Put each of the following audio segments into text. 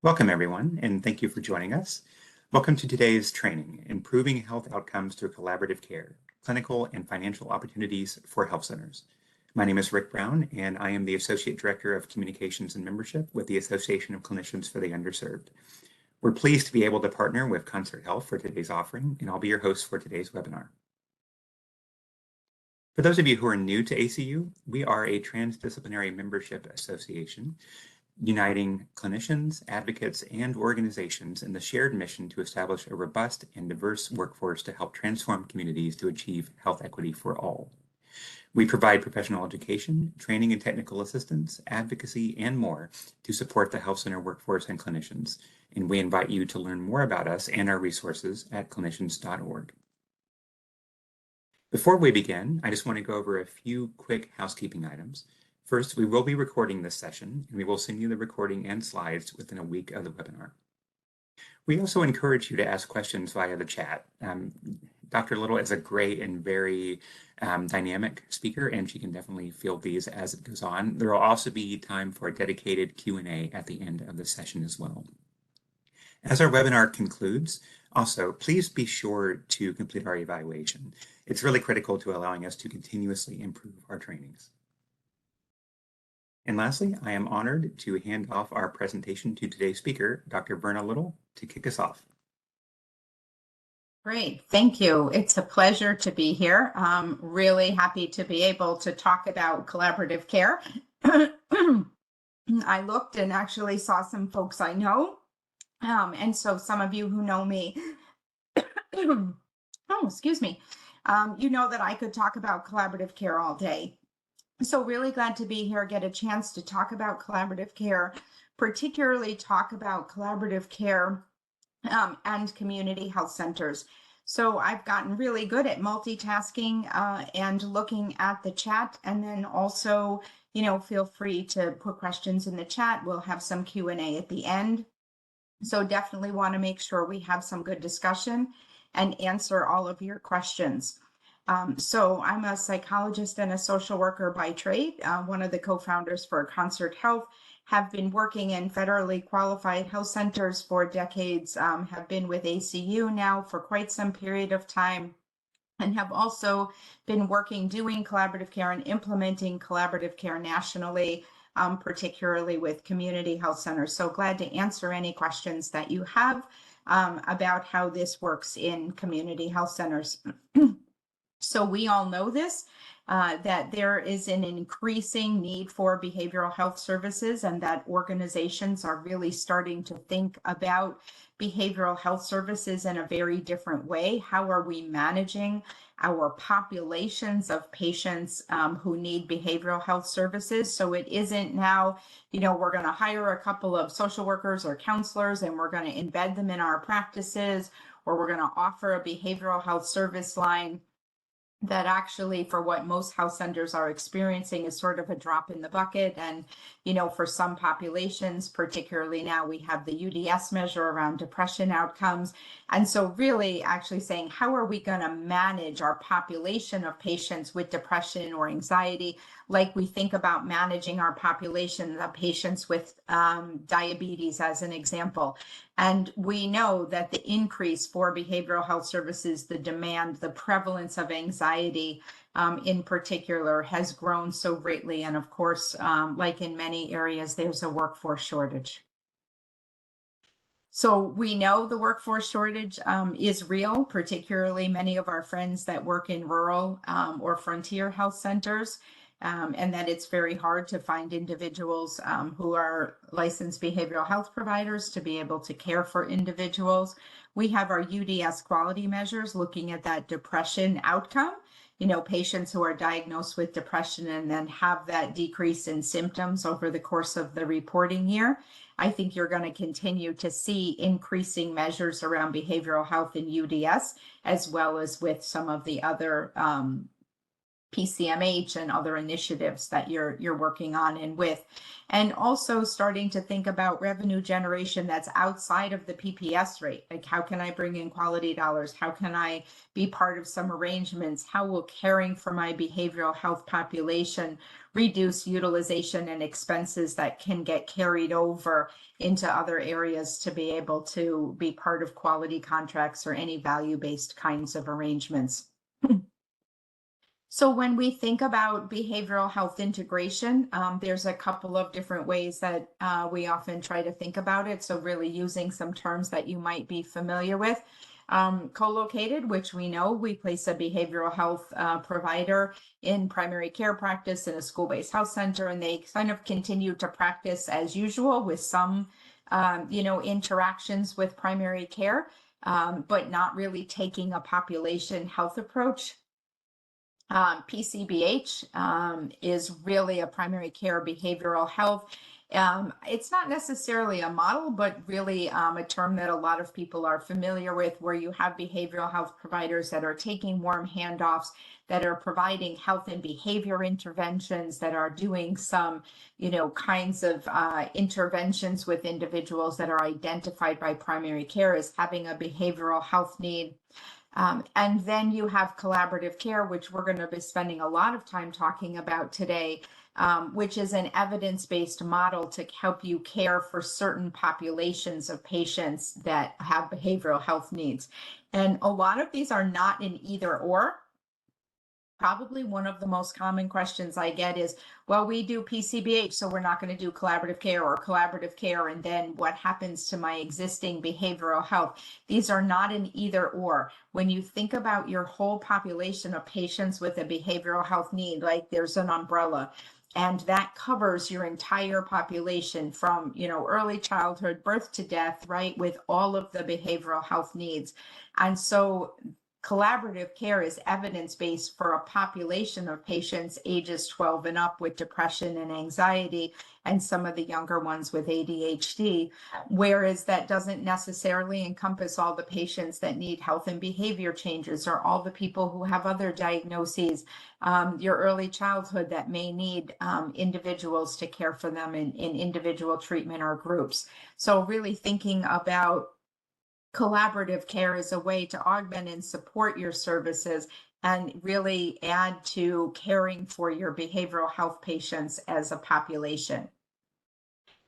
Welcome, everyone, and thank you for joining us. Welcome to today's training, Improving Health Outcomes Through Collaborative Care, Clinical and Financial Opportunities for Health Centers. My name is Rick Brown, and I am the Associate Director of Communications and Membership with the Association of Clinicians for the Underserved. We're pleased to be able to partner with Concert Health for today's offering, and I'll be your host for today's webinar. For those of you who are new to ACU, we are a transdisciplinary membership association uniting clinicians, advocates, and organizations in the shared mission to establish a robust and diverse workforce to help transform communities to achieve health equity for all. We provide professional education, training and technical assistance, advocacy, and more to support the health center workforce and clinicians, and we invite you to learn more about us and our resources at clinicians.org. Before we begin, I just want to go over a few quick housekeeping items. First, we will be recording this session, and we will send you the recording and slides within a week of the webinar. We also encourage you to ask questions via the chat. Dr. Little is a great and very dynamic speaker, and she can definitely field these as it goes on. There will also be time for a dedicated Q&A at the end of the session as well. As our webinar concludes, also, please be sure to complete our evaluation. It's really critical to allowing us to continuously improve our trainings. And lastly, I am honored to hand off our presentation to today's speaker, Dr. Verna Little, to kick us off. Great, thank you. It's a pleasure to be here. I'm really happy to be able to talk about collaborative care. I looked and actually saw some folks I know. And so some of you who know me, oh, excuse me, you know that I could talk about collaborative care all day. So really glad to be here, get a chance to talk about collaborative care, particularly talk about collaborative care and community health centers. So I've gotten really good at multitasking and looking at the chat, and then also, feel free to put questions in the chat. We'll have some Q&A at the end. So definitely want to make sure we have some good discussion and answer all of your questions. So I'm a psychologist and a social worker by trade, one of the co-founders for Concert Health, have been working in federally qualified health centers for decades, have been with ACU now for quite some period of time, and have also been working doing collaborative care and implementing collaborative care nationally, particularly with community health centers. So glad to answer any questions that you have about how this works in community health centers. So we all know this, that there is an increasing need for behavioral health services, and that organizations are really starting to think about behavioral health services in a very different way. How are we managing our populations of patients who need behavioral health services? So it isn't now, we're going to hire a couple of social workers or counselors and we're going to embed them in our practices, or we're going to offer a behavioral health service line that actually, for what most health centers are experiencing, is sort of a drop in the bucket. And, for some populations, particularly now, we have the UDS measure around depression outcomes. And so really actually saying, how are we going to manage our population of patients with depression or anxiety, like we think about managing our population of patients with diabetes, as an example. And we know that the increase for behavioral health services, the demand, the prevalence of anxiety in particular has grown so greatly. And of course, like in many areas, there's a workforce shortage. So we know the workforce shortage is real, particularly many of our friends that work in rural or frontier health centers. And that it's very hard to find individuals who are licensed behavioral health providers to be able to care for individuals. We have our UDS quality measures looking at that depression outcome, patients who are diagnosed with depression and then have that decrease in symptoms over the course of the reporting year. I think you're going to continue to see increasing measures around behavioral health in UDS, as well as with some of the other PCMH and other initiatives that you're working on and with. And also starting to think about revenue generation that's outside of the PPS rate. Like, how can I bring in quality dollars? How can I be part of some arrangements? How will caring for my behavioral health population reduce utilization and expenses that can get carried over into other areas to be able to be part of quality contracts or any value-based kinds of arrangements? So when we think about behavioral health integration, there's a couple of different ways that we often try to think about it. So really using some terms that you might be familiar with. Co-located, which we know we place a behavioral health provider in primary care practice in a school-based health center, and they kind of continue to practice as usual with some, interactions with primary care, but not really taking a population health approach. PCBH is really a primary care behavioral health. It's not necessarily a model, but really a term that a lot of people are familiar with, where you have behavioral health providers that are taking warm handoffs, that are providing health and behavior interventions, that are doing some, kinds of interventions with individuals that are identified by primary care as having a behavioral health need. And then you have collaborative care, which we're going to be spending a lot of time talking about today, which is an evidence-based model to help you care for certain populations of patients that have behavioral health needs. And a lot of these are not in either or. Probably one of the most common questions I get is, well, we do PCBH, so we're not going to do collaborative care, or collaborative care, and then what happens to my existing behavioral health? These are not an either or. When you think about your whole population of patients with a behavioral health need, like, there's an umbrella, and that covers your entire population from, early childhood, birth to death, right, with all of the behavioral health needs. And so collaborative care is evidence-based for a population of patients ages 12 and up with depression and anxiety, and some of the younger ones with ADHD, whereas that doesn't necessarily encompass all the patients that need health and behavior changes, or all the people who have other diagnoses, your early childhood that may need individuals to care for them in individual treatment or groups. So really thinking about collaborative care is a way to augment and support your services and really add to caring for your behavioral health patients as a population.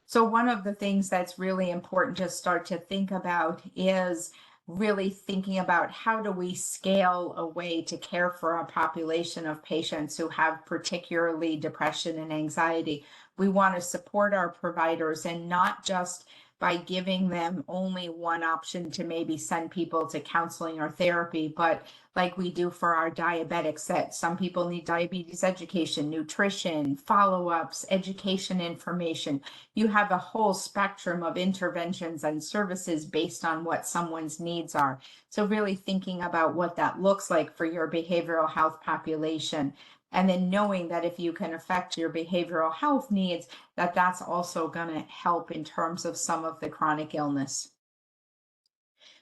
So one of the things that's really important to start to think about is really thinking about, how do we scale a way to care for a population of patients who have particularly depression and anxiety? We want to support our providers, and not just by giving them only one option to maybe send people to counseling or therapy, but like we do for our diabetics, that some people need diabetes education, nutrition, follow-ups, education information. You have a whole spectrum of interventions and services based on what someone's needs are. So really thinking about what that looks like for your behavioral health population. And then knowing that if you can affect your behavioral health needs, that's also going to help in terms of some of the chronic illness.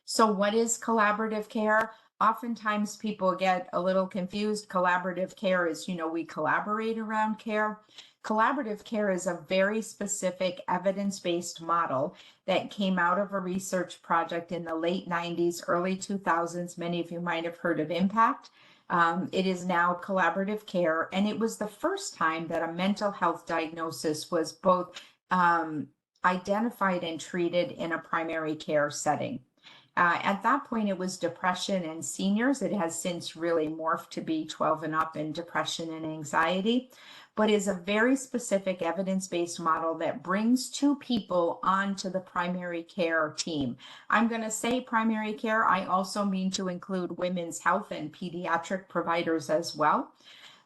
So what is collaborative care? Oftentimes people get a little confused. Collaborative care is, we collaborate around care. Collaborative care is a very specific evidence-based model that came out of a research project in the late 90s, early 2000s. Many of you might have heard of IMPACT. It is now collaborative care, and it was the first time that a mental health diagnosis was both identified and treated in a primary care setting. At that point, it was depression and seniors. It has since really morphed to be 12 and up in depression and anxiety, but is a very specific evidence-based model that brings two people onto the primary care team. I'm going to say primary care. I also mean to include women's health and pediatric providers as well.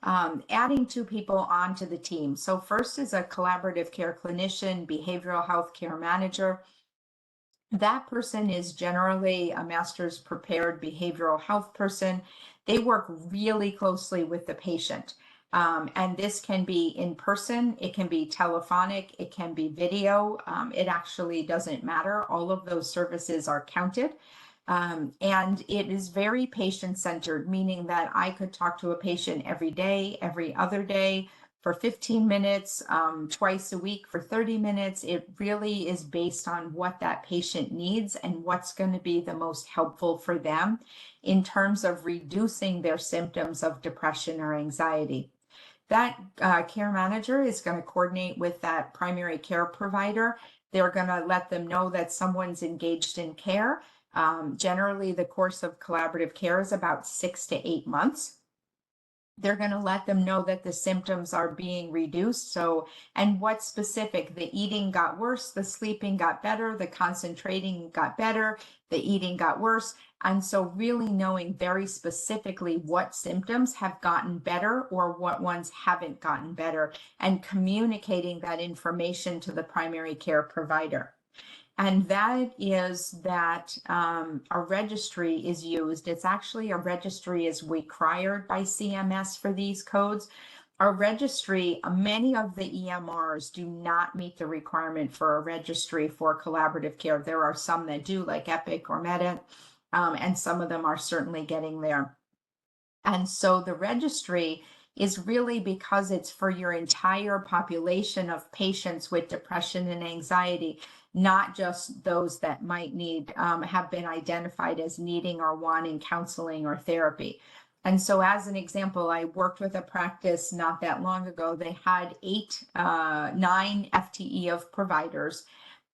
Adding two people onto the team. So first is a collaborative care clinician, behavioral health care manager. That person is generally a master's prepared behavioral health person. They work really closely with the patient. And this can be in person, it can be telephonic, it can be video. It actually doesn't matter. All of those services are counted. And it is very patient-centered, meaning that I could talk to a patient every day, every other day for 15 minutes, twice a week for 30 minutes. It really is based on what that patient needs and what's going to be the most helpful for them in terms of reducing their symptoms of depression or anxiety. That care manager is going to coordinate with that primary care provider. They're going to let them know that someone's engaged in care. Generally, the course of collaborative care is about 6 to 8 months. They're going to let them know that the symptoms are being reduced. So, and what's specific, the eating got worse, the sleeping got better, the concentrating got better, the eating got worse. And so really knowing very specifically what symptoms have gotten better or what ones haven't gotten better, and communicating that information to the primary care provider. And that is that a registry is used. It's actually a registry is required by CMS for these codes. A registry, many of the EMRs do not meet the requirement for a registry for collaborative care. There are some that do, like Epic or Meta, and some of them are certainly getting there. And so the registry is really because it's for your entire population of patients with depression and anxiety, not just those that might need, have been identified as needing or wanting counseling or therapy. And so as an example, I worked with a practice not that long ago. They had 9 FTE of providers,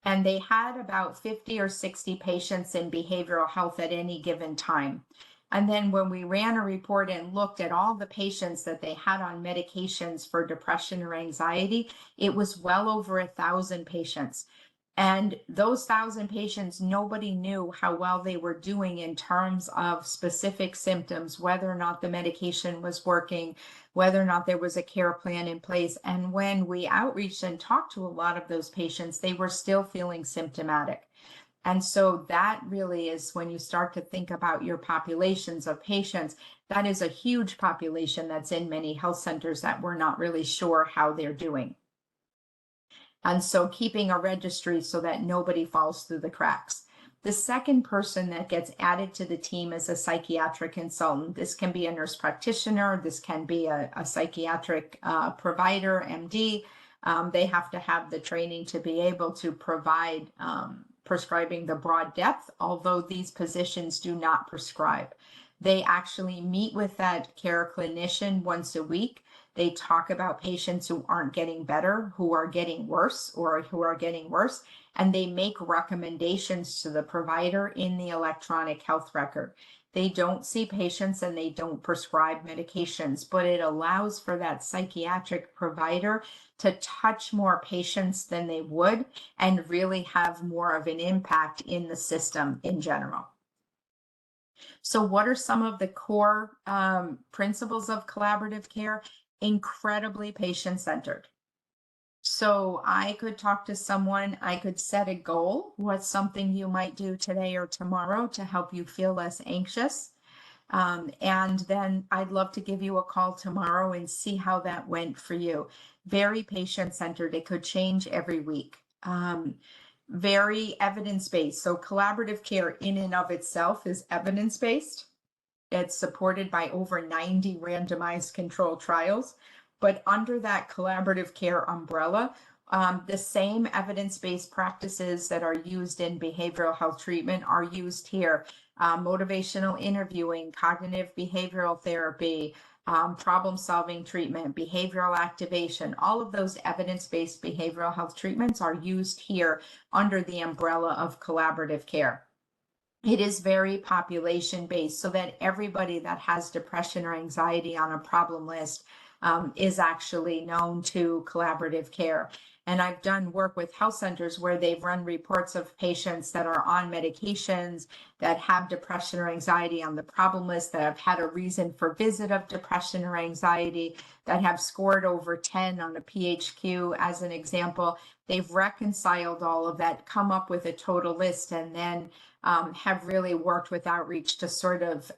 and they had about 50 or 60 patients in behavioral health at any given time. And then when we ran a report and looked at all the patients that they had on medications for depression or anxiety, it was well over 1,000 patients. And those 1,000 patients, nobody knew how well they were doing in terms of specific symptoms, whether or not the medication was working, whether or not there was a care plan in place. And when we outreached and talked to a lot of those patients, they were still feeling symptomatic. And so that really is when you start to think about your populations of patients, that is a huge population that's in many health centers that we're not really sure how they're doing. And so keeping a registry so that nobody falls through the cracks. The second person that gets added to the team is a psychiatric consultant. This can be a nurse practitioner. This can be a psychiatric provider, MD. They have to have the training to be able to provide prescribing the broad depth, although these positions do not prescribe. They actually meet with that care clinician once a week. They talk about patients who aren't getting better, who are getting worse, or who are getting worse, and they make recommendations to the provider in the electronic health record. They don't see patients and they don't prescribe medications, but it allows for that psychiatric provider to touch more patients than they would and really have more of an impact in the system in general. So what are some of the core principles of collaborative care? Incredibly patient-centered. So I could talk to someone, I could set a goal, what's something you might do today or tomorrow to help you feel less anxious. And then I'd love to give you a call tomorrow and see how that went for you. Very patient-centered. It could change every week. Very evidence-based. So collaborative care in and of itself is evidence-based. It's supported by over 90 randomized controlled trials. But under that collaborative care umbrella, the same evidence-based practices that are used in behavioral health treatment are used here. Motivational interviewing, cognitive behavioral therapy, problem-solving treatment, behavioral activation, all of those evidence-based behavioral health treatments are used here under the umbrella of collaborative care. It is very population-based so that everybody that has depression or anxiety on a problem list is actually known to collaborative care. And I've done work with health centers where they've run reports of patients that are on medications that have depression or anxiety on the problem list, that have had a reason for visit of depression or anxiety, that have scored over 10 on a PHQ as an example. They've reconciled all of that, come up with a total list, and then have really worked with outreach to sort of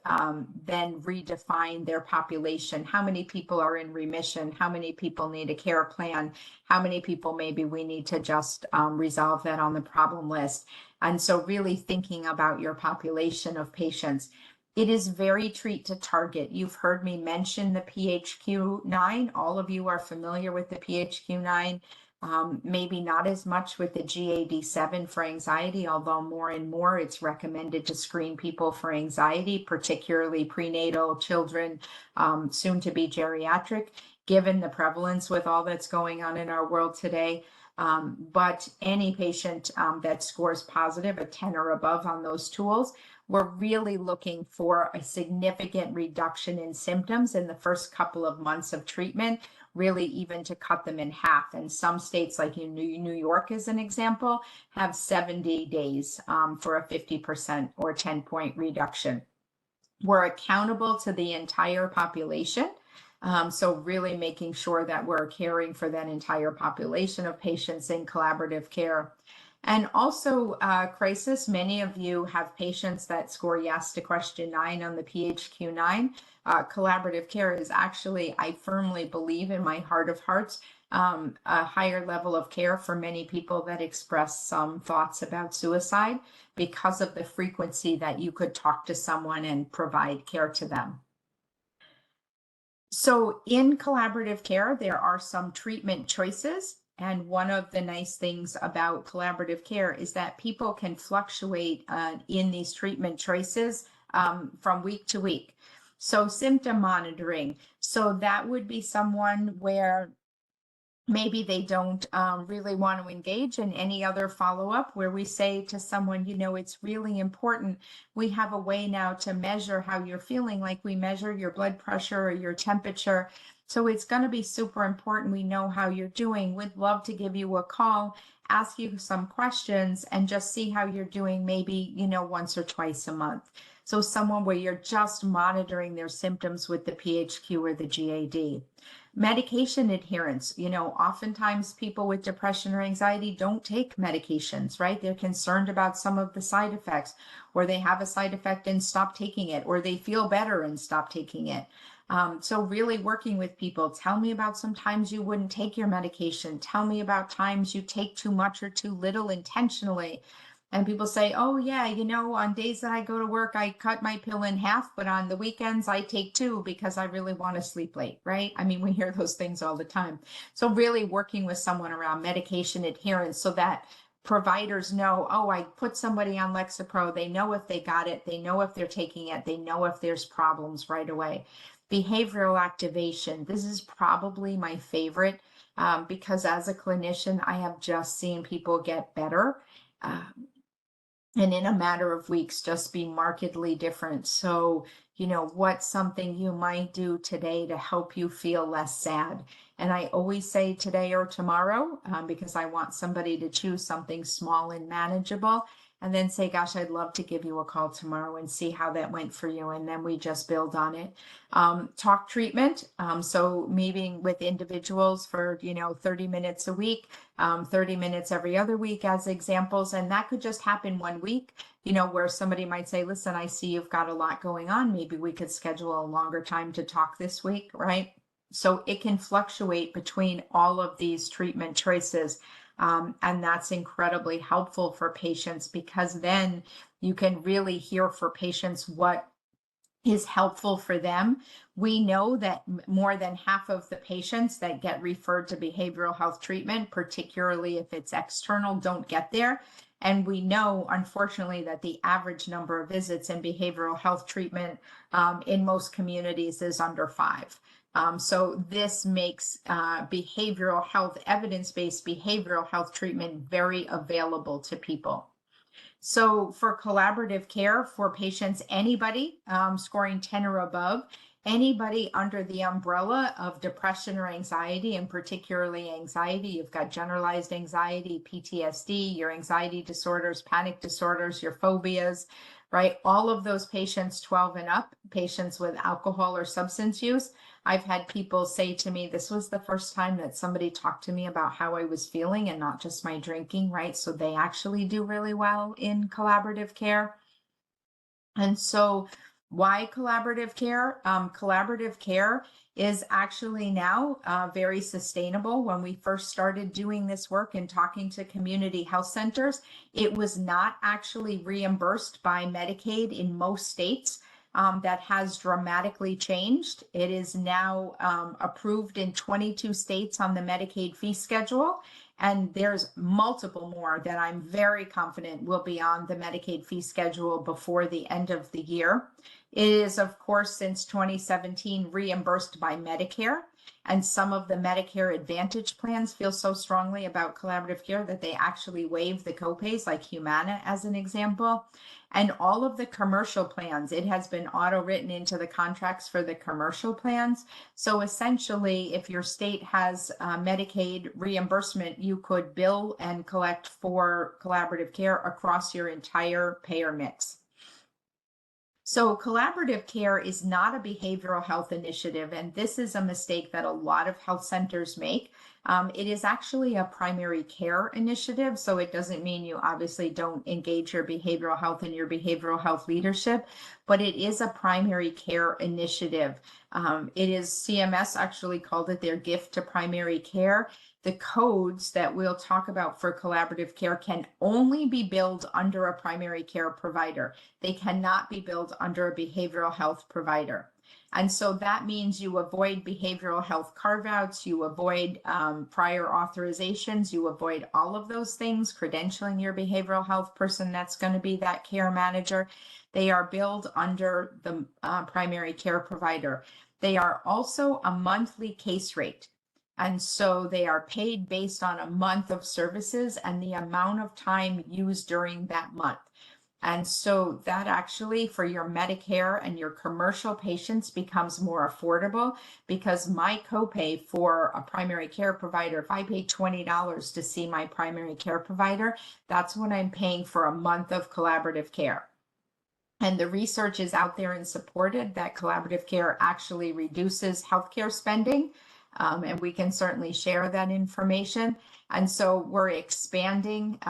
then redefine their population. How many people are in remission? How many people need a care plan? How many people maybe we need to just resolve that on the problem list? And so really thinking about your population of patients. It is very treat to target. You've heard me mention the PHQ-9. All of you are familiar with the PHQ-9. Maybe not as much with the GAD-7 for anxiety, although more and more it's recommended to screen people for anxiety, particularly prenatal children, soon to be geriatric, given the prevalence with all that's going on in our world today. But any patient that scores positive, a 10 or above on those tools, we're really looking for a significant reduction in symptoms in the first couple of months of treatment, really even to cut them in half. And some states, like in New York as an example, have 70 days for a 50% or 10-point reduction. We're accountable to the entire population. So really making sure that we're caring for that entire population of patients in collaborative care. And also crisis, many of you have patients that score yes to question 9 on the PHQ-9. Collaborative care is actually, I firmly believe in my heart of hearts, a higher level of care for many people that express some thoughts about suicide because of the frequency that you could talk to someone and provide care to them. So in collaborative care, there are some treatment choices. And one of the nice things about collaborative care is that people can fluctuate in these treatment choices from week to week. So symptom monitoring. So that would be someone where maybe they don't really want to engage in any other follow-up, where we say to someone, you know, it's really important. We have a way now to measure how you're feeling, like we measure your blood pressure or your temperature. So it's going to be super important. We know how you're doing. We'd love to give you a call, ask you some questions, and just see how you're doing, maybe, you know, once or twice a month. So someone where you're just monitoring their symptoms with the PHQ or the GAD. Medication adherence, you know, oftentimes people with depression or anxiety don't take medications, right? They're concerned about some of the side effects, or they have a side effect and stop taking it, or they feel better and stop taking it. So really working with people, tell me about some times you wouldn't take your medication. Tell me about times you take too much or too little intentionally. And people say, oh yeah, you know, on days that I go to work, I cut my pill in half, but on the weekends I take 2 because I really want to sleep late, right? I mean, we hear those things all the time. So really working with someone around medication adherence so that providers know, oh, I put somebody on Lexapro. They know if they got it. They know if they're taking it. They know if there's problems right away. Behavioral activation. This is probably my favorite because as a clinician, I have just seen people get better. And in a matter of weeks, just be markedly different. So, you know, what's something you might do today to help you feel less sad? And I always say today or tomorrow because I want somebody to choose something small and manageable, and then say, gosh, I'd love to give you a call tomorrow and see how that went for you. And then we just build on it. Talk treatment. So meeting with individuals for, you know, 30 minutes a week, 30 minutes every other week as examples. And that could just happen one week, you know, where somebody might say, listen, I see you've got a lot going on. Maybe we could schedule a longer time to talk this week, right? So it can fluctuate between all of these treatment choices. And that's incredibly helpful for patients because then you can really hear for patients what is helpful for them. We know that more than half of the patients that get referred to behavioral health treatment, particularly if it's external, don't get there. And we know, unfortunately, that the average number of visits in behavioral health treatment in most communities is under 5. So this makes behavioral health, evidence-based behavioral health treatment very available to people. So for collaborative care for patients, anybody scoring 10 or above, anybody under the umbrella of depression or anxiety, and particularly anxiety, you've got generalized anxiety, PTSD, your anxiety disorders, panic disorders, your phobias, right? All of those patients 12 and up, patients with alcohol or substance use, I've had people say to me, this was the first time that somebody talked to me about how I was feeling and not just my drinking, right? So they actually do really well in collaborative care. And so why collaborative care? Collaborative care is actually now very sustainable. When we first started doing this work and talking to community health centers, it was not actually reimbursed by Medicaid in most states. That has dramatically changed. It is now approved in 22 states on the Medicaid fee schedule. And there's multiple more that I'm very confident will be on the Medicaid fee schedule before the end of the year. It is, of course, since 2017 reimbursed by Medicare. And some of the Medicare Advantage plans feel so strongly about collaborative care that they actually waive the copays, like Humana as an example. And all of the commercial plans, it has been auto-written into the contracts for the commercial plans. So essentially, if your state has Medicaid reimbursement, you could bill and collect for collaborative care across your entire payer mix. So collaborative care is not a behavioral health initiative, and this is a mistake that a lot of health centers make. It is actually a primary care initiative, so it doesn't mean you obviously don't engage your behavioral health and your behavioral health leadership, but it is a primary care initiative. It is CMS actually called it their gift to primary care. The codes that we'll talk about for collaborative care can only be billed under a primary care provider. They cannot be billed under a behavioral health provider. And so that means you avoid behavioral health carve-outs, you avoid prior authorizations, you avoid all of those things, credentialing your behavioral health person that's going to be that care manager. They are billed under the primary care provider. They are also a monthly case rate. And so they are paid based on a month of services and the amount of time used during that month. And so that actually for your Medicare and your commercial patients becomes more affordable, because my copay for a primary care provider, if I pay $20 to see my primary care provider, that's what I'm paying for a month of collaborative care. And the research is out there and supported that collaborative care actually reduces healthcare spending. And we can certainly share that information. And so we're expanding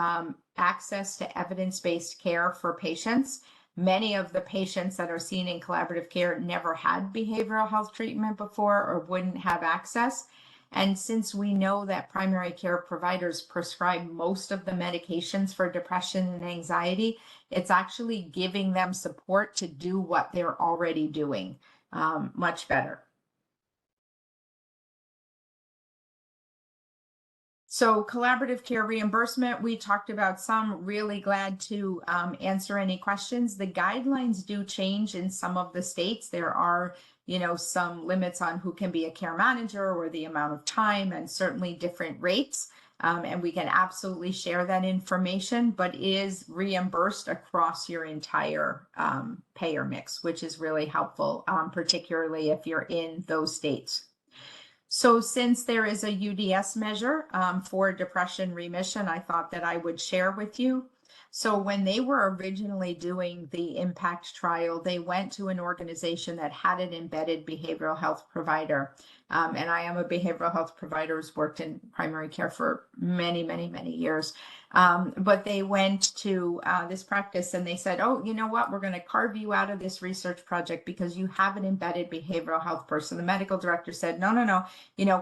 access to evidence-based care for patients. Many of the patients that are seen in collaborative care never had behavioral health treatment before or wouldn't have access. And since we know that primary care providers prescribe most of the medications for depression and anxiety, it's actually giving them support to do what they're already doing much better. So collaborative care reimbursement, we talked about some. Really glad to answer any questions. The guidelines do change in some of the states. There are, some limits on who can be a care manager or the amount of time, and certainly different rates. And we can absolutely share that information, but it is reimbursed across your entire payer mix, which is really helpful, particularly if you're in those states. So since there is a UDS measure for depression remission, I thought that I would share with you. So when they were originally doing the IMPACT trial, they went to an organization that had an embedded behavioral health provider. And I am a behavioral health provider who's worked in primary care for many, many, many years. But they went to this practice and they said, oh, you know what, we're going to carve you out of this research project because you have an embedded behavioral health person. The medical director said, no,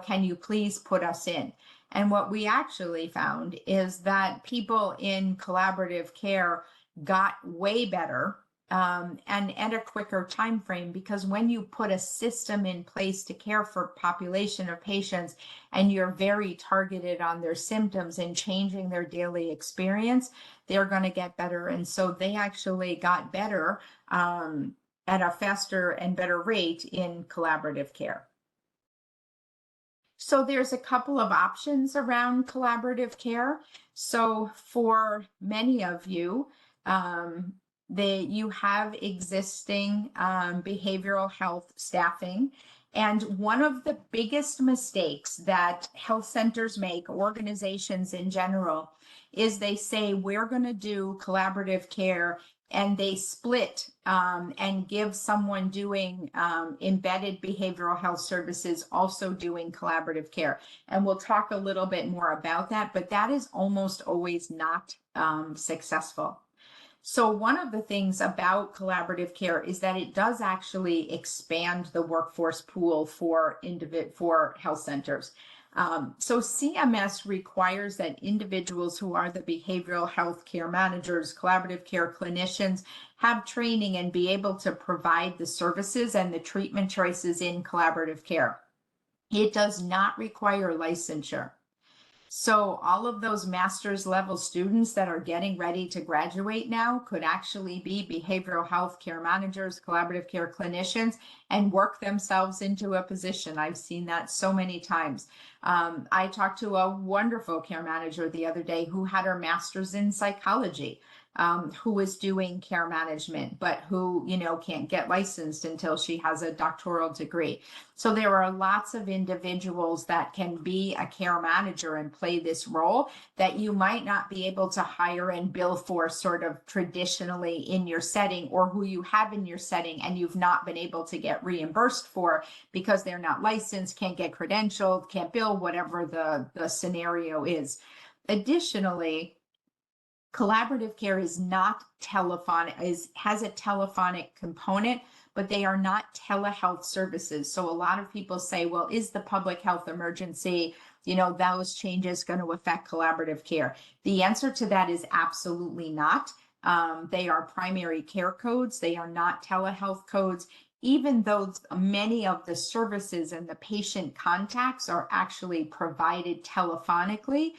can you please put us in? And what we actually found is that people in collaborative care got way better and at a quicker time frame, because when you put a system in place to care for a population of patients and you're very targeted on their symptoms and changing their daily experience, they're going to get better. And so they actually got better at a faster and better rate in collaborative care. So there's a couple of options around collaborative care. So for many of you, you have existing behavioral health staffing. And one of the biggest mistakes that health centers make, organizations in general, is they say, we're going to do collaborative care and they split and give someone doing embedded behavioral health services also doing collaborative care. And we'll talk a little bit more about that, but that is almost always not successful. So one of the things about collaborative care is that it does actually expand the workforce pool for health centers. So CMS requires that individuals who are the behavioral health care managers, collaborative care clinicians, have training and be able to provide the services and the treatment choices in collaborative care. It does not require licensure. So all of those master's level students that are getting ready to graduate now could actually be behavioral health care managers, collaborative care clinicians, and work themselves into a position. I've seen that so many times. I talked to a wonderful care manager the other day who had her master's in psychology. Who was doing care management, but who, can't get licensed until she has a doctoral degree. So there are lots of individuals that can be a care manager and play this role that you might not be able to hire and bill for sort of traditionally in your setting, or who you have in your setting and you've not been able to get reimbursed for because they're not licensed, can't get credentialed, can't bill, whatever the scenario is. Additionally, collaborative care is not telephonic, has a telephonic component, but they are not telehealth services. So a lot of people say, well, is the public health emergency, those changes going to affect collaborative care? The answer to that is absolutely not. They are primary care codes. They are not telehealth codes, even though many of the services and the patient contacts are actually provided telephonically.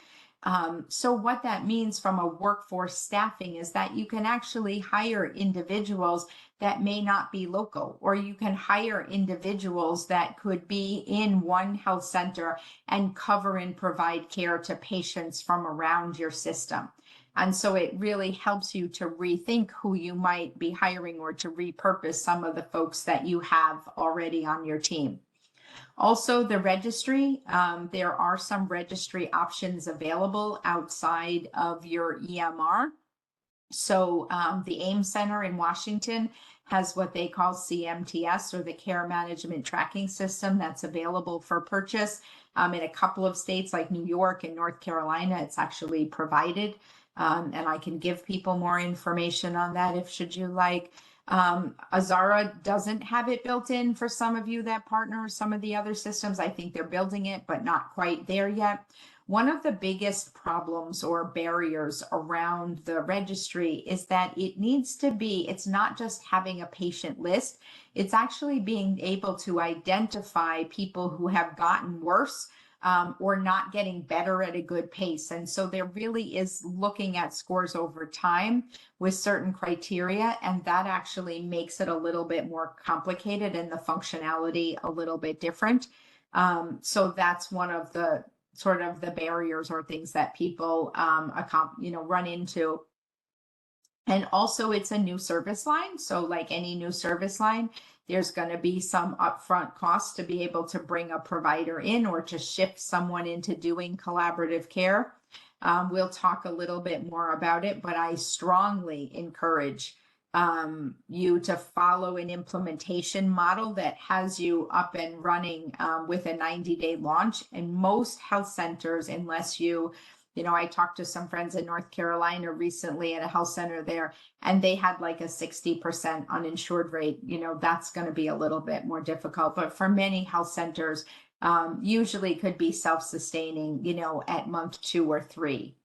So what that means from a workforce staffing is that you can actually hire individuals that may not be local, or you can hire individuals that could be in one health center and cover and provide care to patients from around your system. And so it really helps you to rethink who you might be hiring, or to repurpose some of the folks that you have already on your team. Also, the registry, there are some registry options available outside of your EMR. So the AIM Center in Washington has what they call CMTS, or the Care Management Tracking System, that's available for purchase. In a couple of states like New York and North Carolina, it's actually provided. And I can give people more information on that if should you like. Azara doesn't have it built in for some of you that partner some of the other systems. I think they're building it, but not quite there yet. One of the biggest problems or barriers around the registry is that it needs to be, it's not just having a patient list, it's actually being able to identify people who have gotten worse or not getting better at a good pace. And so there really is looking at scores over time with certain criteria, and that actually makes it a little bit more complicated and the functionality a little bit different. So that's one of the sort of the barriers or things that people run into. And also it's a new service line. So like any new service line, there's going to be some upfront costs to be able to bring a provider in or to shift someone into doing collaborative care. We'll talk a little bit more about it, but I strongly encourage you to follow an implementation model that has you up and running with a 90-day launch. And most health centers, unless I talked to some friends in North Carolina recently at a health center there, and they had like a 60% uninsured rate. That's going to be a little bit more difficult. But for many health centers, usually could be self-sustaining, at month 2 or 3,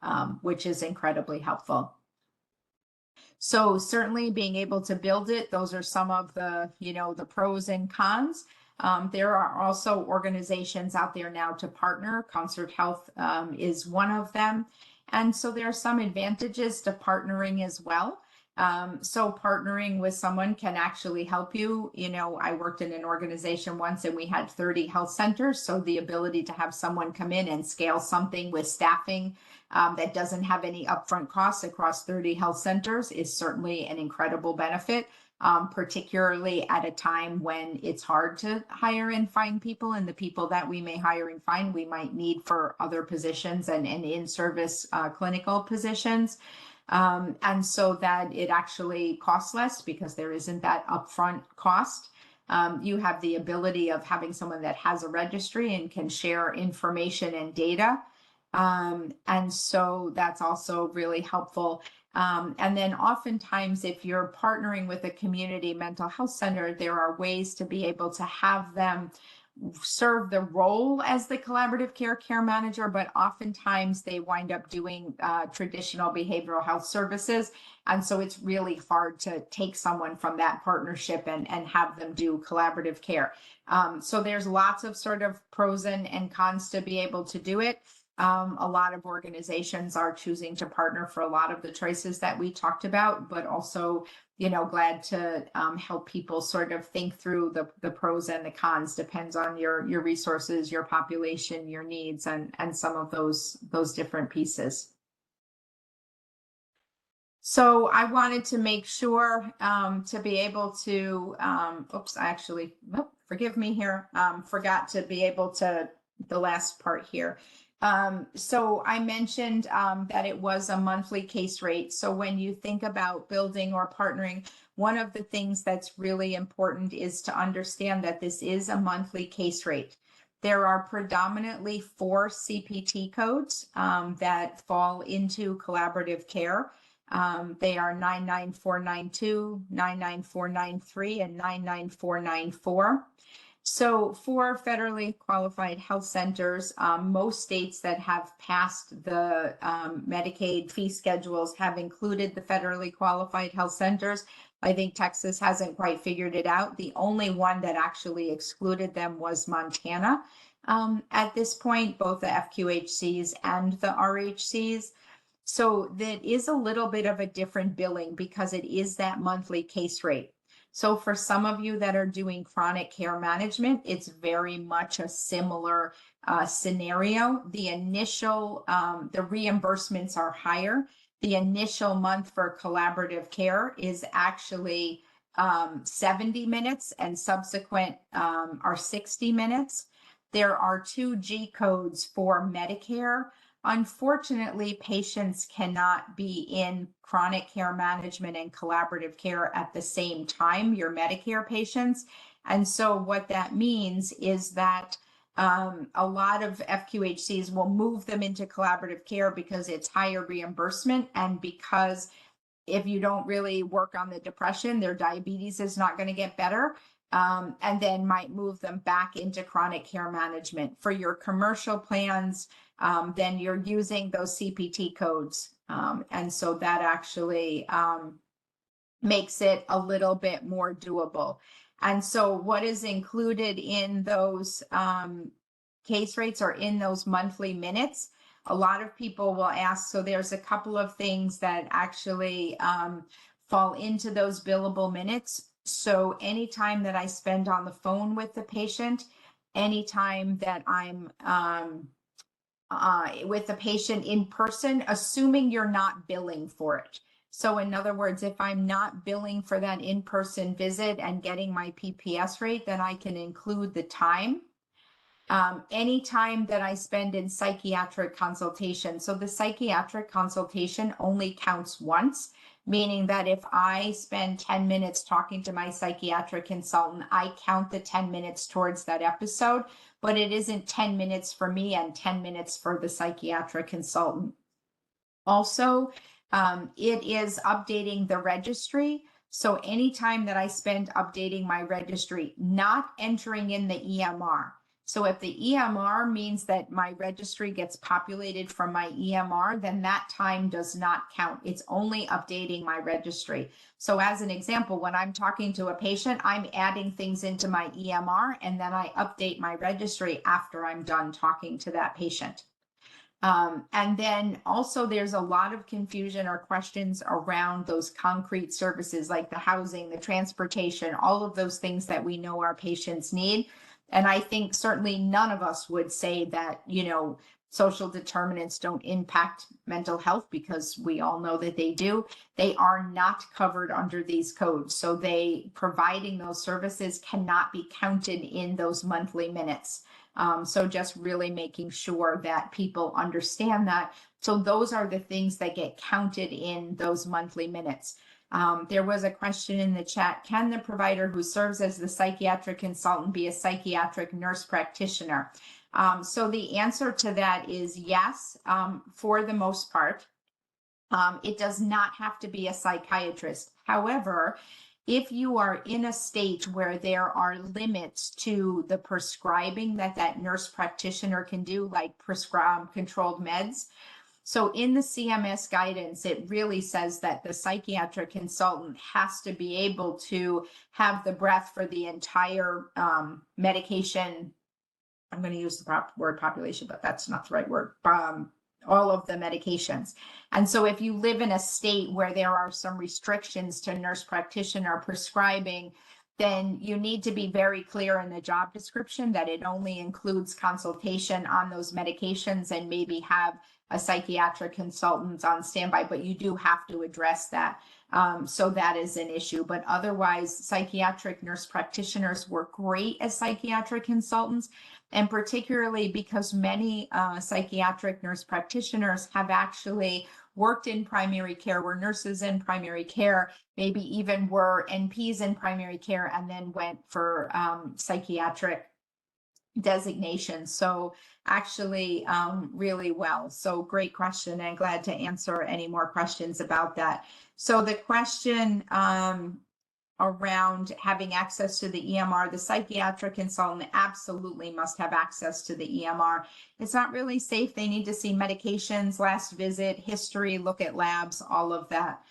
which is incredibly helpful. So certainly being able to build it, those are some of the, the pros and cons. There are also organizations out there now to partner. Concert Health is one of them. And so there are some advantages to partnering as well. So partnering with someone can actually help you. I worked in an organization once and we had 30 health centers. So the ability to have someone come in and scale something with staffing that doesn't have any upfront costs across 30 health centers is certainly an incredible benefit, particularly at a time when it's hard to hire and find people, and the people that we may hire and find we might need for other positions and in-service clinical positions. And so that it actually costs less because there isn't that upfront cost. You have the ability of having someone that has a registry and can share information and data. And so that's also really helpful. And then oftentimes, if you're partnering with a community mental health center, there are ways to be able to have them serve the role as the collaborative care manager, but oftentimes they wind up doing traditional behavioral health services. And so it's really hard to take someone from that partnership and have them do collaborative care. So there's lots of sort of pros and cons to be able to do it. A lot of organizations are choosing to partner for a lot of the choices that we talked about, but also, glad to help people sort of think through the pros and the cons. Depends on your resources, your population, your needs, and some of those different pieces. So I wanted to make sure to be able to, forgive me here, forgot to be able to, the last part here. So I mentioned that it was a monthly case rate. So when you think about building or partnering, one of the things that's really important is to understand that this is a monthly case rate. There are predominantly 4 CPT codes that fall into collaborative care. They are 99492, 99493, and 99494. So for federally qualified health centers, most states that have passed the Medicaid fee schedules have included the federally qualified health centers. I think Texas hasn't quite figured it out. The only one that actually excluded them was Montana at this point, both the FQHCs and the RHCs. So that is a little bit of a different billing because it is that monthly case rate. So for some of you that are doing chronic care management, it's very much a similar scenario. The initial, the reimbursements are higher. The initial month for collaborative care is actually 70 minutes and subsequent are 60 minutes. There are 2 G codes for Medicare. Unfortunately, patients cannot be in chronic care management and collaborative care at the same time, your Medicare patients. And so what that means is that a lot of FQHCs will move them into collaborative care because it's higher reimbursement, and because if you don't really work on the depression, their diabetes is not going to get better. And then might move them back into chronic care management. For your commercial plans, then you're using those CPT codes. And so that actually makes it a little bit more doable. And so what is included in those case rates or in those monthly minutes? A lot of people will ask, so there's a couple of things that actually fall into those billable minutes. So anytime that I spend on the phone with the patient, anytime that I'm with the patient in person, assuming you're not billing for it. So in other words, if I'm not billing for that in-person visit and getting my PPS rate, then I can include the time. Any time that I spend in psychiatric consultation. So the psychiatric consultation only counts once, meaning that if I spend 10 minutes talking to my psychiatric consultant, I count the 10 minutes towards that episode, but it isn't 10 minutes for me and 10 minutes for the psychiatric consultant. Also, it is updating the registry. So anytime that I spend updating my registry, not entering in the EMR. So if the EMR means that my registry gets populated from my EMR, then that time does not count. It's only updating my registry. So as an example, when I'm talking to a patient, I'm adding things into my EMR, and then I update my registry after I'm done talking to that patient. And then also there's a lot of confusion or questions around those concrete services like the housing, the transportation, all of those things that we know our patients need. And I think certainly none of us would say that, social determinants don't impact mental health, because we all know that they do. They are not covered under these codes. So providing those services cannot be counted in those monthly minutes. So just really making sure that people understand that So those are the things that get counted in those monthly minutes. There was a question in the chat: can the provider who serves as the psychiatric consultant be a psychiatric nurse practitioner? So the answer to that is yes, for the most part. It does not have to be a psychiatrist. However, if you are in a state where there are limits to the prescribing that nurse practitioner can do, like prescribe controlled meds. So in the CMS guidance, it really says that the psychiatric consultant has to be able to have the breadth for the entire medication. I'm going to use the word population, but that's not the right word. All of the medications. And so if you live in a state where there are some restrictions to nurse practitioner prescribing, then you need to be very clear in the job description that it only includes consultation on those medications, and maybe have a psychiatric consultant on standby, but you do have to address that. So that is an issue, but otherwise psychiatric nurse practitioners work great as psychiatric consultants. And particularly because many psychiatric nurse practitioners have actually worked in primary care, were nurses in primary care, maybe even were NPs in primary care, and then went for psychiatric designation. So actually really well. So great question, and glad to answer any more questions about that. So the question around having access to the EMR, the psychiatric consultant absolutely must have access to the EMR. It's not really safe. They need to see medications, last visit, history, look at labs, all of that.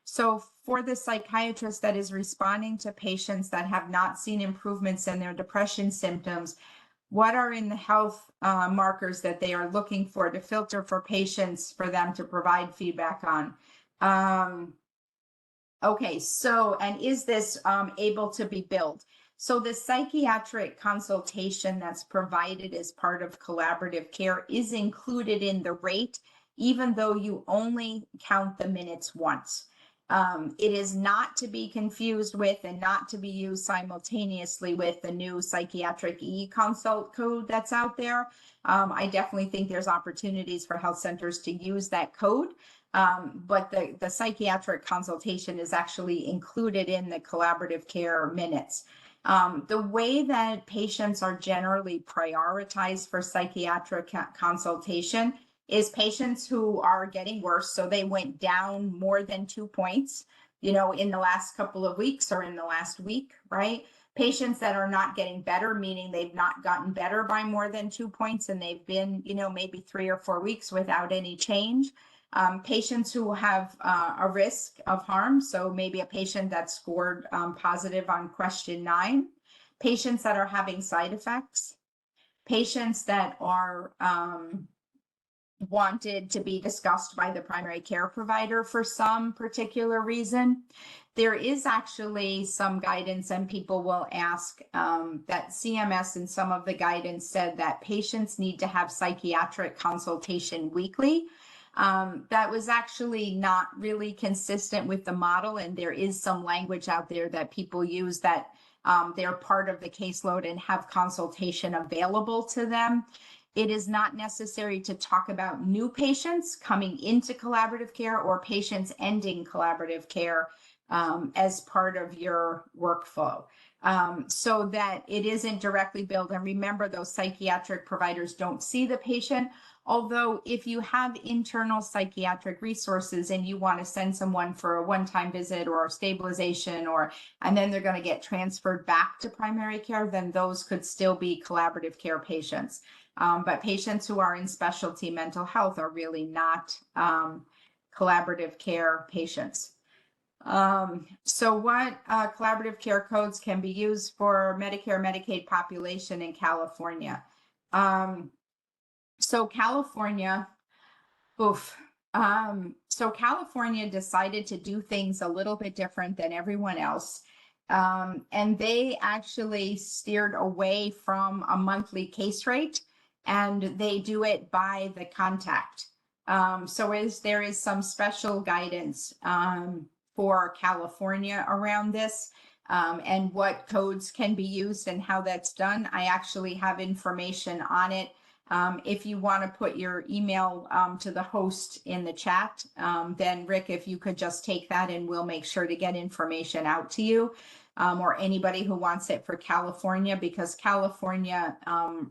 So for the psychiatrist that is responding to patients that have not seen improvements in their depression symptoms, what are in the health markers that they are looking for to filter for patients for them to provide feedback on? Okay, so, and is this able to be billed? So the psychiatric consultation that's provided as part of collaborative care is included in the rate, even though you only count the minutes once. It is not to be confused with and not to be used simultaneously with the new psychiatric e-consult code that's out there. I definitely think there's opportunities for health centers to use that code. But the psychiatric consultation is actually included in the collaborative care minutes. The way that patients are generally prioritized for psychiatric consultation is patients who are getting worse. So they went down more than 2 points, in the last couple of weeks or in the last week, right? Patients that are not getting better, meaning they've not gotten better by more than 2 points, and they've been, maybe 3 or 4 weeks without any change. Patients who have a risk of harm, so maybe a patient that scored positive on question 9, patients that are having side effects, patients that are wanted to be discussed by the primary care provider for some particular reason. There is actually some guidance, and people will ask that CMS and some of the guidance said that patients need to have psychiatric consultation weekly. That was actually not really consistent with the model, and there is some language out there that people use that they're part of the caseload and have consultation available to them. It is not necessary to talk about new patients coming into collaborative care or patients ending collaborative care as part of your workflow, so that it isn't directly billed. And remember, those psychiatric providers don't see the patient. Although if you have internal psychiatric resources and you want to send someone for a one-time visit or stabilization, and then they're going to get transferred back to primary care, then those could still be collaborative care patients. But patients who are in specialty mental health are really not collaborative care patients. So what collaborative care codes can be used for Medicare, Medicaid population in California? So California decided to do things a little bit different than everyone else. And they actually steered away from a monthly case rate, and they do it by the contact. So there is some special guidance for California around this, and what codes can be used and how that's done. I actually have information on it If you want to put your email to the host in the chat, then Rick, if you could just take that and we'll make sure to get information out to you, or anybody who wants it for California, because California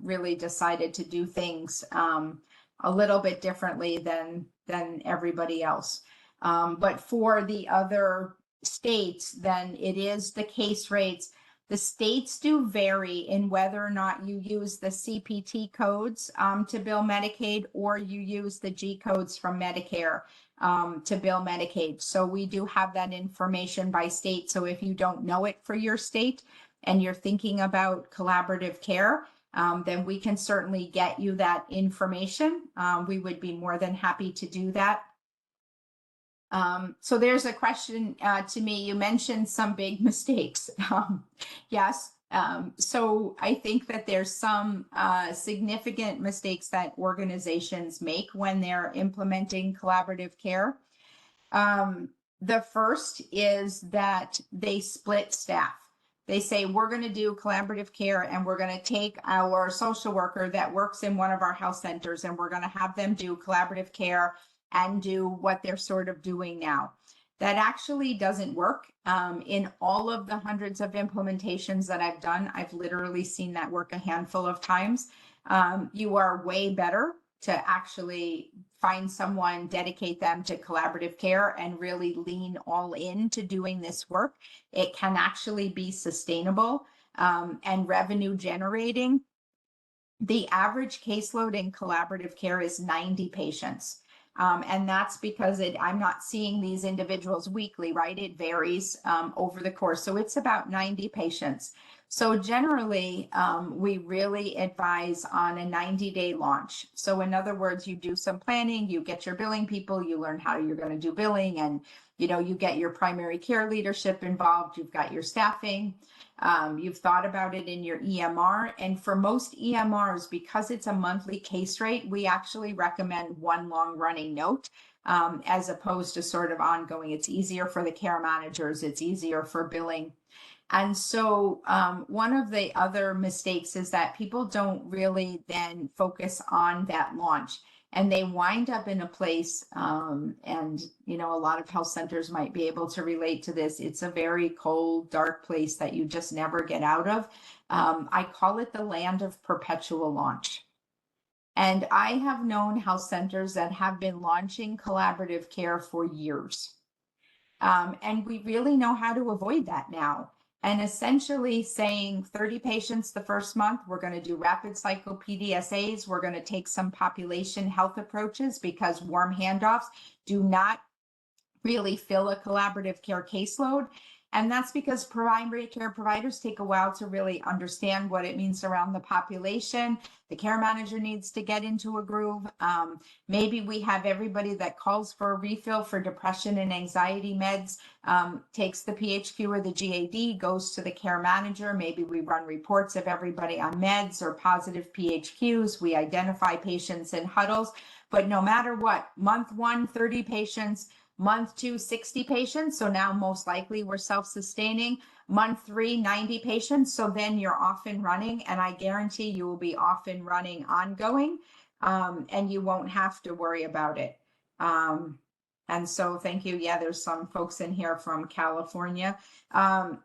really decided to do things a little bit differently than everybody else. But for the other states, then it is the case rates. The states do vary in whether or not you use the CPT codes to bill Medicaid, or you use the G codes from Medicare to bill Medicaid. So we do have that information by state. So if you don't know it for your state and you're thinking about collaborative care, then we can certainly get you that information. We would be more than happy to do that. So there's a question to me. You mentioned some big mistakes. Yes. So I think that there's some significant mistakes that organizations make when they're implementing collaborative care. The first is that they split staff. They say, we're going to do collaborative care and we're going to take our social worker that works in one of our health centers and we're going to have them do collaborative care and do what they're sort of doing now. That actually doesn't work. In all of the hundreds of implementations that I've done, I've literally seen that work a handful of times. You are way better to actually find someone, dedicate them to collaborative care and really lean all into doing this work. It can actually be sustainable and revenue generating. The average caseload in collaborative care is 90 patients. And that's because I'm not seeing these individuals weekly, right? It varies over the course. So it's about 90 patients. So generally, we really advise on a 90-day launch. So in other words, you do some planning, you get your billing people, you learn how you're going to do billing, and you get your primary care leadership involved, you've got your staffing, you've thought about it in your EMR. And for most EMRs, because it's a monthly case rate, we actually recommend one long running note as opposed to sort of ongoing. It's easier for the care managers, it's easier for billing. And so one of the other mistakes is that people don't really then focus on that launch. And they wind up in a place, and a lot of health centers might be able to relate to this. It's a very cold, dark place that you just never get out of. I call it the land of perpetual launch. And I have known health centers that have been launching collaborative care for years. And we really know how to avoid that now. And essentially saying 30 patients the first month, we're going to do rapid cycle PDSAs. We're going to take some population health approaches because warm handoffs do not really fill a collaborative care caseload. And that's because primary care providers take a while to really understand what it means around the population. The care manager needs to get into a groove. Maybe we have everybody that calls for a refill for depression and anxiety meds, takes the PHQ or the GAD, goes to the care manager. Maybe we run reports of everybody on meds or positive PHQs. We identify patients in huddles. But no matter what, month 1, 30 patients, month 2, 60 patients. So now most likely we're self-sustaining. Month 3, 90 patients. So then you're off and running, and I guarantee you will be off and running ongoing, and you won't have to worry about it. And so thank you. Yeah, there's some folks in here from California.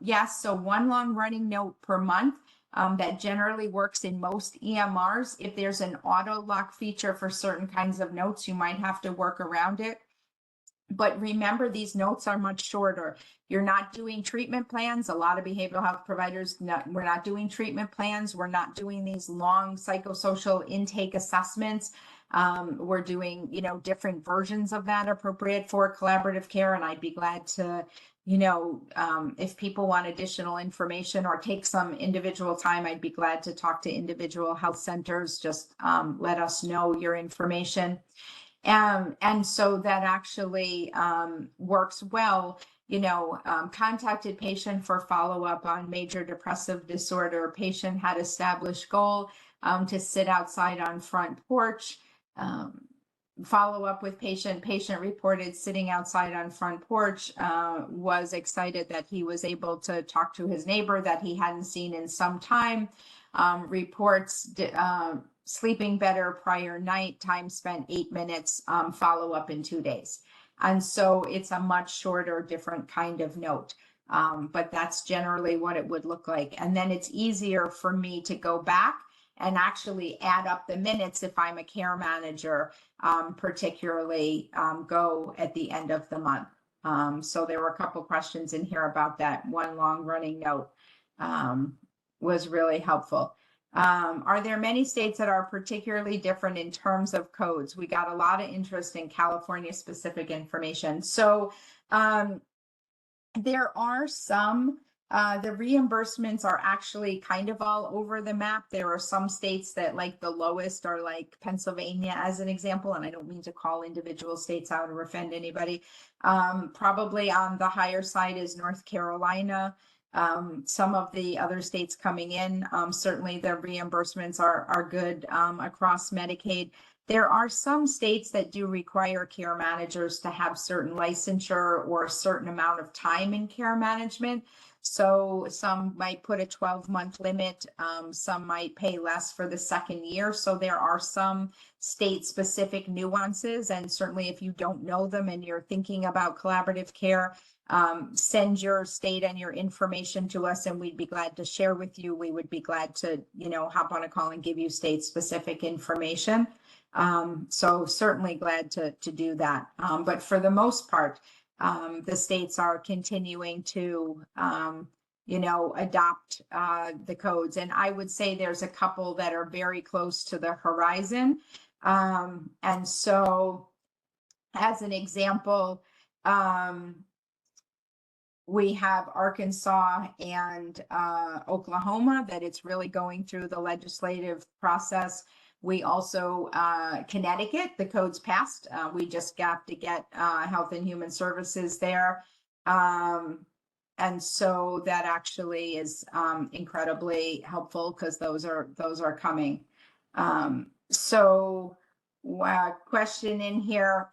Yes, so one long running note per month. That generally works in most EMRs. If there's an auto lock feature for certain kinds of notes, you might have to work around it. But remember, these notes are much shorter. You're not doing treatment plans. A lot of behavioral health providers, we're not doing treatment plans. We're not doing these long psychosocial intake assessments. We're doing, different versions of that appropriate for collaborative care. And I'd be glad to, if people want additional information or take some individual time, I'd be glad to talk to individual health centers. Just let us know your information. And so that actually works well. Contacted patient for follow-up on major depressive disorder. Patient had established goal to sit outside on front porch. Follow up with patient reported sitting outside on front porch, was excited that he was able to talk to his neighbor that he hadn't seen in some time. Reports sleeping better prior night, time spent 8 minutes, follow up in 2 days. And so it's a much shorter, different kind of note. But that's generally what it would look like. And then it's easier for me to go back and actually add up the minutes if I'm a care manager, particularly go at the end of the month. So there were a couple questions in here about that. One long running note was really helpful. Are there many states that are particularly different in terms of codes? We got a lot of interest in California specific information. So there are some, the reimbursements are actually kind of all over the map. There are some states that like the lowest are like Pennsylvania as an example, and I don't mean to call individual states out or offend anybody. Probably on the higher side is North Carolina. Some of the other states coming in, certainly the reimbursements are good across Medicaid. There are some states that do require care managers to have certain licensure or a certain amount of time in care management. So some might put a 12-month limit, some might pay less for the second year. So there are some state-specific nuances, and certainly if you don't know them and you're thinking about collaborative care, send your state and your information to us and we'd be glad to share with you. We would be glad to, hop on a call and give you state-specific information. So certainly glad to do that. But for the most part, the states are continuing to, adopt the codes. And I would say there's a couple that are very close to the horizon. And so as an example, we have Arkansas and Oklahoma that it's really going through the legislative process. We also, Connecticut, the code's passed. We just got to get Health and Human Services there. And so that actually is incredibly helpful because those are coming. So question in here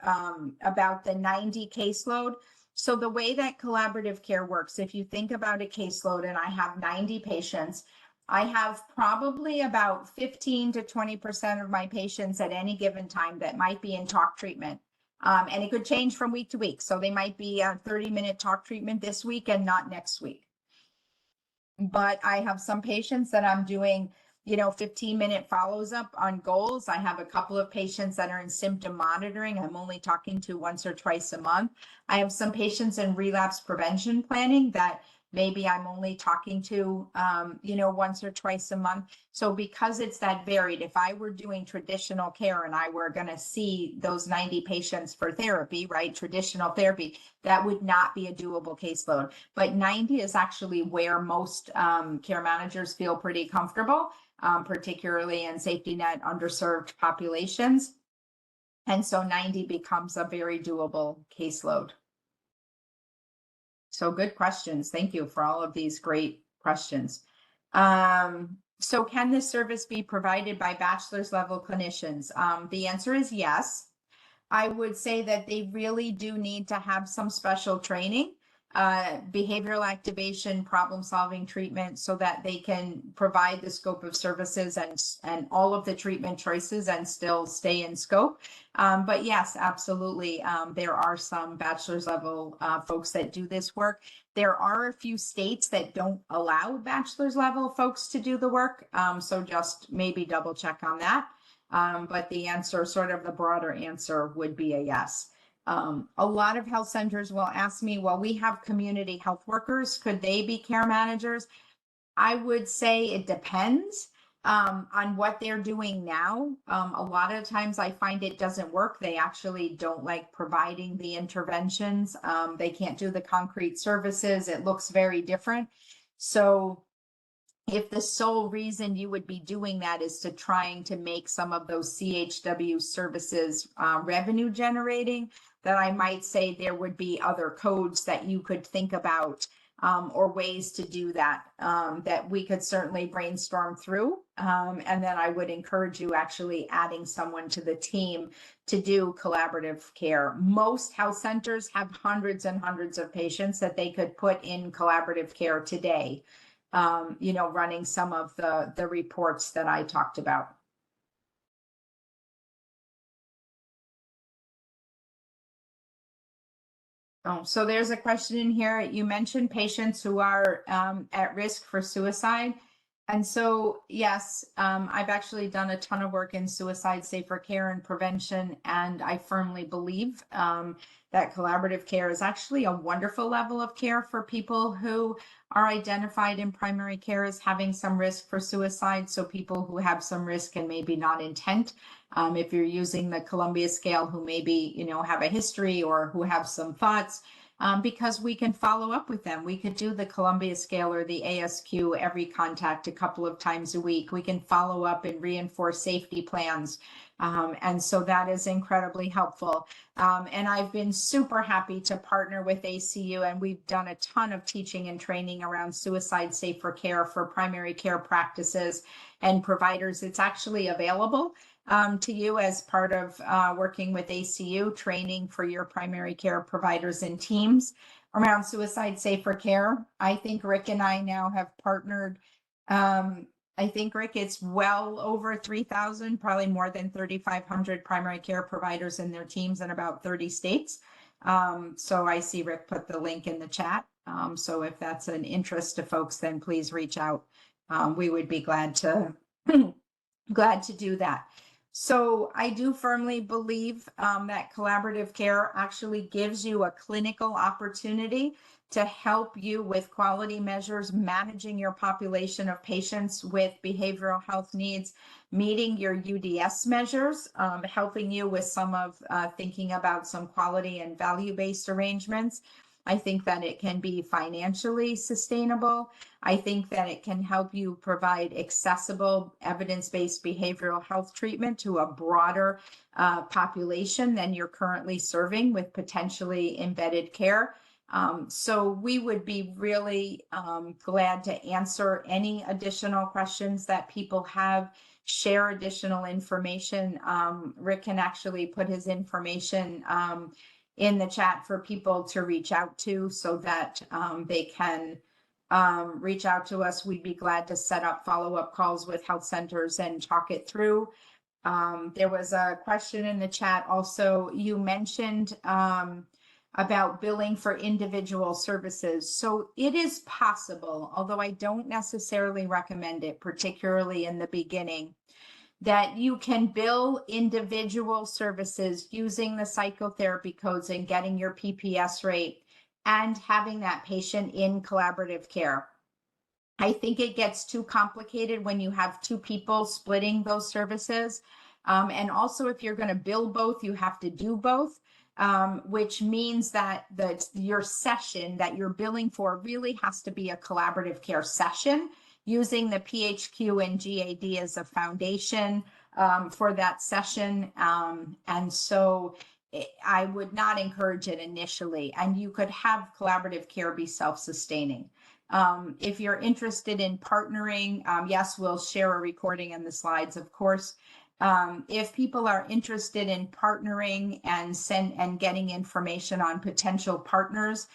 about the 90 caseload. So the way that collaborative care works, if you think about a caseload and I have 90 patients, I have probably about 15 to 20% of my patients at any given time that might be in talk treatment. And it could change from week to week. So they might be a 30-minute talk treatment this week and not next week. But I have some patients that I'm doing 15-minute follows up on goals. I have a couple of patients that are in symptom monitoring. I'm only talking to once or twice a month. I have some patients in relapse prevention planning that maybe I'm only talking to, once or twice a month. So because it's that varied, if I were doing traditional care and I were going to see those 90 patients for therapy, right, traditional therapy, that would not be a doable caseload. But 90 is actually where most care managers feel pretty comfortable. Particularly in safety net underserved populations. And so 90 becomes a very doable caseload. So good questions. Thank you for all of these great questions. So can this service be provided by bachelor's level clinicians? The answer is yes. I would say that they really do need to have some special training. Behavioral activation, problem solving treatment so that they can provide the scope of services and all of the treatment choices and still stay in scope. But yes, absolutely. There are some bachelor's level folks that do this work. There are a few states that don't allow bachelor's level folks to do the work. So just maybe double check on that. But the answer, sort of the broader answer, would be a yes. A lot of health centers will ask me, well, we have community health workers. Could they be care managers? I would say it depends on what they're doing now. A lot of times I find it doesn't work. They actually don't like providing the interventions. They can't do the concrete services. It looks very different. So if the sole reason you would be doing that is to trying to make some of those CHW services revenue generating, then I might say there would be other codes that you could think about or ways to do that, that we could certainly brainstorm through. And then I would encourage you actually adding someone to the team to do collaborative care. Most health centers have hundreds and hundreds of patients that they could put in collaborative care today. Running some of the reports that I talked about. Oh, so there's a question in here. You mentioned patients who are at risk for suicide. And so, yes, I've actually done a ton of work in suicide safer care and prevention. And I firmly believe that collaborative care is actually a wonderful level of care for people who are identified in primary care as having some risk for suicide. So people who have some risk and maybe not intent. If you're using the Columbia scale, who maybe, have a history or who have some thoughts, because we can follow up with them. We could do the Columbia scale or the ASQ every contact a couple of times a week. We can follow up and reinforce safety plans. And so that is incredibly helpful. And I've been super happy to partner with ACU, and we've done a ton of teaching and training around suicide safer care for primary care practices and providers. It's actually available to you as part of working with ACU, training for your primary care providers and teams around suicide safer care. I think Rick and I now have partnered. I think, Rick, it's well over 3,000, probably more than 3,500 primary care providers and their teams in about 30 states. So I see Rick put the link in the chat. So if that's an interest to folks, then please reach out. We would be glad to do that. So I do firmly believe that collaborative care actually gives you a clinical opportunity to help you with quality measures, managing your population of patients with behavioral health needs, meeting your UDS measures, helping you with some of thinking about some quality and value-based arrangements. I think that it can be financially sustainable. I think that it can help you provide accessible evidence-based behavioral health treatment to a broader population than you're currently serving with potentially embedded care. So we would be really glad to answer any additional questions that people have, share additional information. Rick can actually put his information in the chat for people to reach out to so that they can reach out to us. We'd be glad to set up follow-up calls with health centers and talk it through. There was a question in the chat also. You mentioned about billing for individual services. So it is possible, although I don't necessarily recommend it, particularly in the beginning, that you can bill individual services using the psychotherapy codes and getting your PPS rate and having that patient in collaborative care. I think it gets too complicated when you have two people splitting those services. And also, if you're going to bill both, you have to do both. Which means that your session that you're billing for really has to be a collaborative care session using the PHQ and GAD as a foundation for that session. And so I would not encourage it initially, and you could have collaborative care be self-sustaining. If you're interested in partnering, yes, we'll share a recording in the slides, of course. If people are interested in partnering and getting information on potential partners,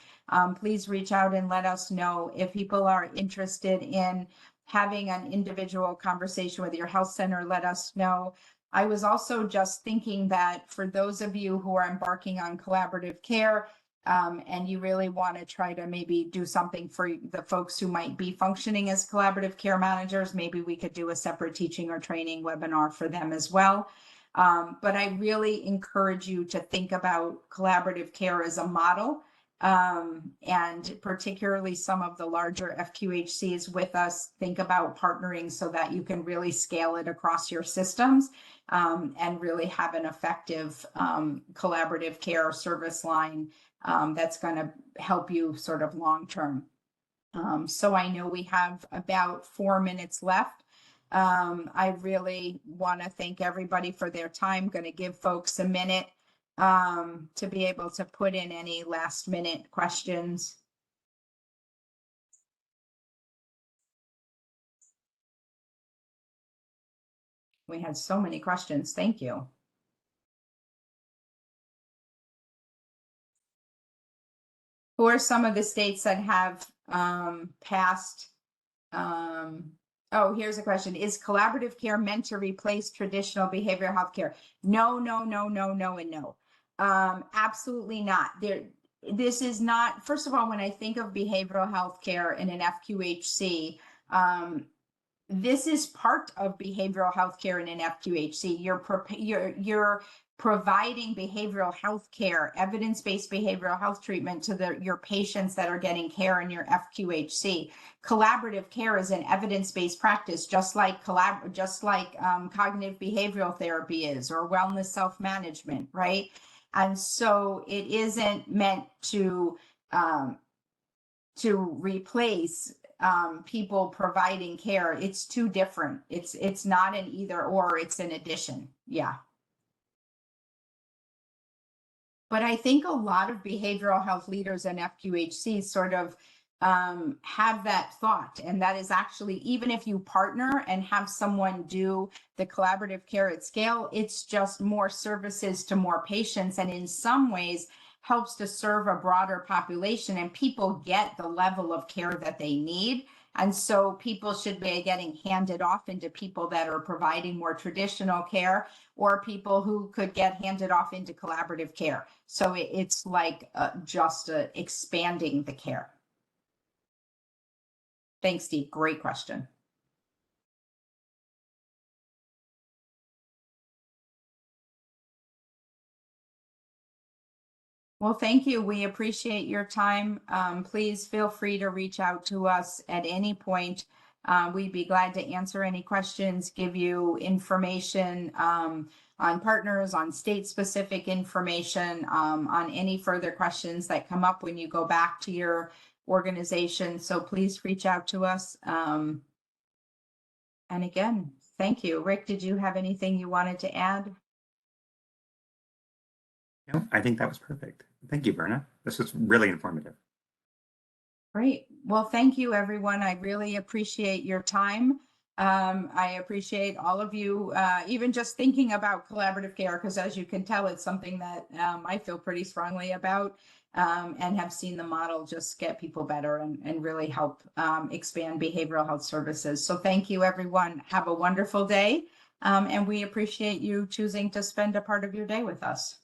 please reach out and let us know. If people are interested in having an individual conversation with your health center, let us know. I was also just thinking that for those of you who are embarking on collaborative care, and you really want to try to maybe do something for the folks who might be functioning as collaborative care managers, maybe we could do a separate teaching or training webinar for them as well. But I really encourage you to think about collaborative care as a model, and particularly some of the larger FQHCs with us, think about partnering so that you can really scale it across your systems and really have an effective collaborative care service line that's going to help you sort of long term. So I know we have about 4 minutes left. I really want to thank everybody for their time. I'm going to give folks a minute to be able to put in any last minute questions. We had so many questions. Thank you. Who are some of the states that have passed? Oh, here's a question. Is collaborative care meant to replace traditional behavioral health care? No, no, no, no, no, and no. Absolutely not. this is not, first of all, when I think of behavioral health care in an FQHC, this is part of behavioral health care in an FQHC. You're providing behavioral health care, evidence-based behavioral health treatment to your patients that are getting care in your FQHC. Collaborative care is an evidence-based practice, just like cognitive behavioral therapy is, or wellness self-management, right? And so it isn't meant to replace people providing care. It's two different. It's not an either or, it's an addition. Yeah. But I think a lot of behavioral health leaders and FQHCs sort of have that thought. And that is actually, even if you partner and have someone do the collaborative care at scale, it's just more services to more patients. And in some ways helps to serve a broader population, and people get the level of care that they need. And so people should be getting handed off into people that are providing more traditional care, or people who could get handed off into collaborative care. So it's like just expanding the care. Thanks, Steve. Great question. Well, thank you. We appreciate your time. Please feel free to reach out to us at any point. We'd be glad to answer any questions, give you information on partners, on state-specific information, on any further questions that come up when you go back to your organization. So please reach out to us. And again, thank you. Rick, did you have anything you wanted to add? No, I think that was perfect. Thank you, Berna. This was really informative. Great. Well, thank you, everyone. I really appreciate your time. I appreciate all of you, even just thinking about collaborative care, because as you can tell, it's something that I feel pretty strongly about, and have seen the model just get people better and really help expand behavioral health services. So thank you, everyone. Have a wonderful day. And we appreciate you choosing to spend a part of your day with us.